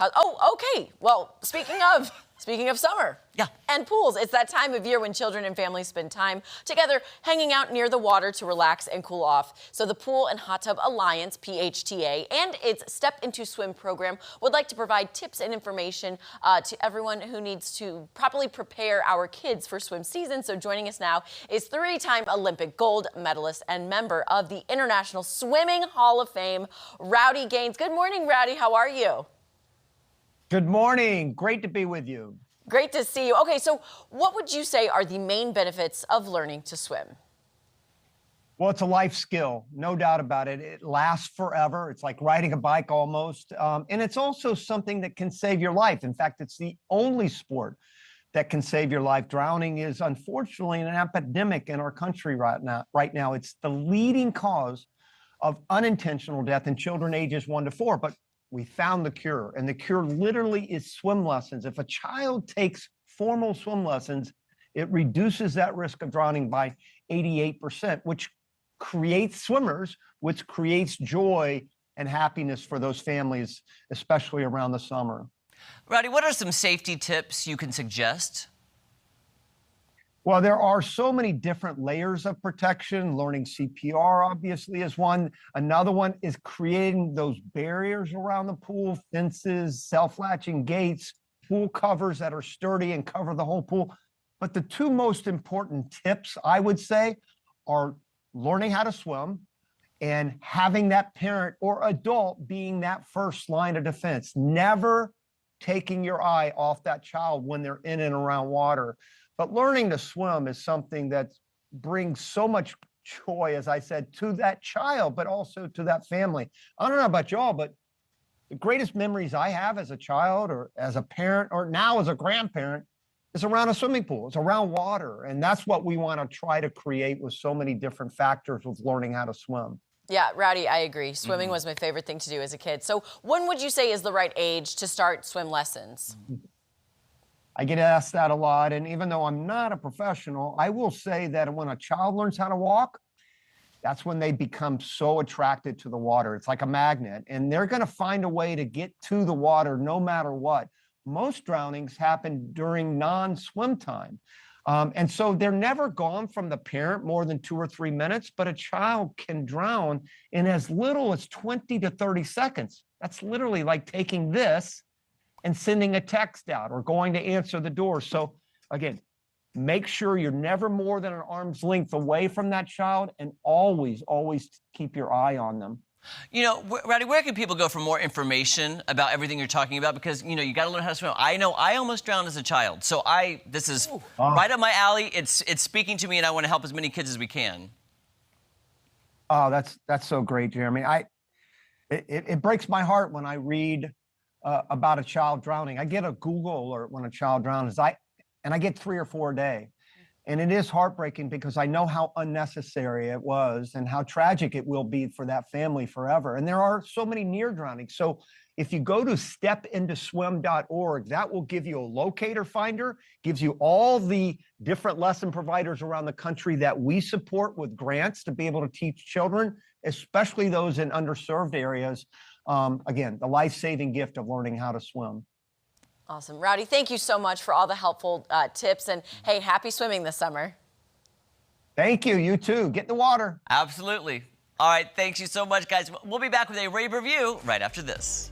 Okay. Well, speaking of summer. Yeah. And pools, it's that time of year when children and families spend time together hanging out near the water to relax and cool off. So the Pool and Hot Tub Alliance, PHTA, and its Step Into Swim program would like to provide tips and information to everyone who needs to properly prepare our kids for swim season. So joining us now is three-time Olympic gold medalist and member of the International Swimming Hall of Fame, Rowdy Gaines. Good morning, Rowdy. How are you? Good morning. Great to be with you. Great to see you. Okay, so what would you say are the main benefits of learning to swim? Well, it's a life skill, no doubt about it. It lasts forever. It's like riding a bike almost. And it's also something that can save your life. In fact, it's the only sport that can save your life. Drowning is unfortunately an epidemic in our country right now. It's the leading cause of unintentional death in children ages 1 to 4. But we found the cure, and the cure literally is swim lessons. If a child takes formal swim lessons, it reduces that risk of drowning by 88%, which creates swimmers, which creates joy and happiness for those families, especially around the summer. Rowdy, what are some safety tips you can suggest? Well, there are so many different layers of protection. Learning CPR obviously is one. Another one is creating those barriers around the pool, fences, self-latching gates, pool covers that are sturdy and cover the whole pool. But the two most important tips, I would say, are learning how to swim and having that parent or adult being that first line of defense. Never taking your eye off that child when they're in and around water. But learning to swim is something that brings so much joy, as I said, to that child, but also to that family. I don't know about y'all, but the greatest memories I have as a child or as a parent or now as a grandparent is around a swimming pool. It's around water. And that's what we want to try to create with so many different factors with learning how to swim. Yeah, Rowdy, I agree. Swimming was my favorite thing to do as a kid. So when would you say is the right age to start swim lessons? I get asked that a lot, and even though I'm not a professional, I will say that when a child learns how to walk, that's when they become so attracted to the water. It's like a magnet, and they're going to find a way to get to the water no matter what. Most drownings happen during non-swim time. And so they're never gone from the parent more than 2 or 3 minutes, but a child can drown in as little as 20 to 30 seconds. That's literally like taking this and sending a text out or going to answer the door. So again, make sure you're never more than an arm's length away from that child, and always, always keep your eye on them. You know, Rowdy, where can people go for more information about everything you're talking about? Because, you know, you got to learn how to swim. I know I almost drowned as a child. So this is right up my alley. It's speaking to me, and I want to help as many kids as we can. Oh, that's so great, Jeremy. It breaks my heart when I read about a child drowning. I get a Google alert when a child drowns, and I get 3 or 4 a day. And it is heartbreaking because I know how unnecessary it was and how tragic it will be for that family forever. And there are so many near drownings. So if you go to stepintoswim.org, that will give you a locator finder, gives you all the different lesson providers around the country that we support with grants to be able to teach children, especially those in underserved areas. Again, the life-saving gift of learning how to swim. Awesome. Rowdy, thank you so much for all the helpful tips. And hey, happy swimming this summer. Thank you. You too. Get in the water. Absolutely. All right. Thanks you so much, guys. We'll be back with a rave review right after this.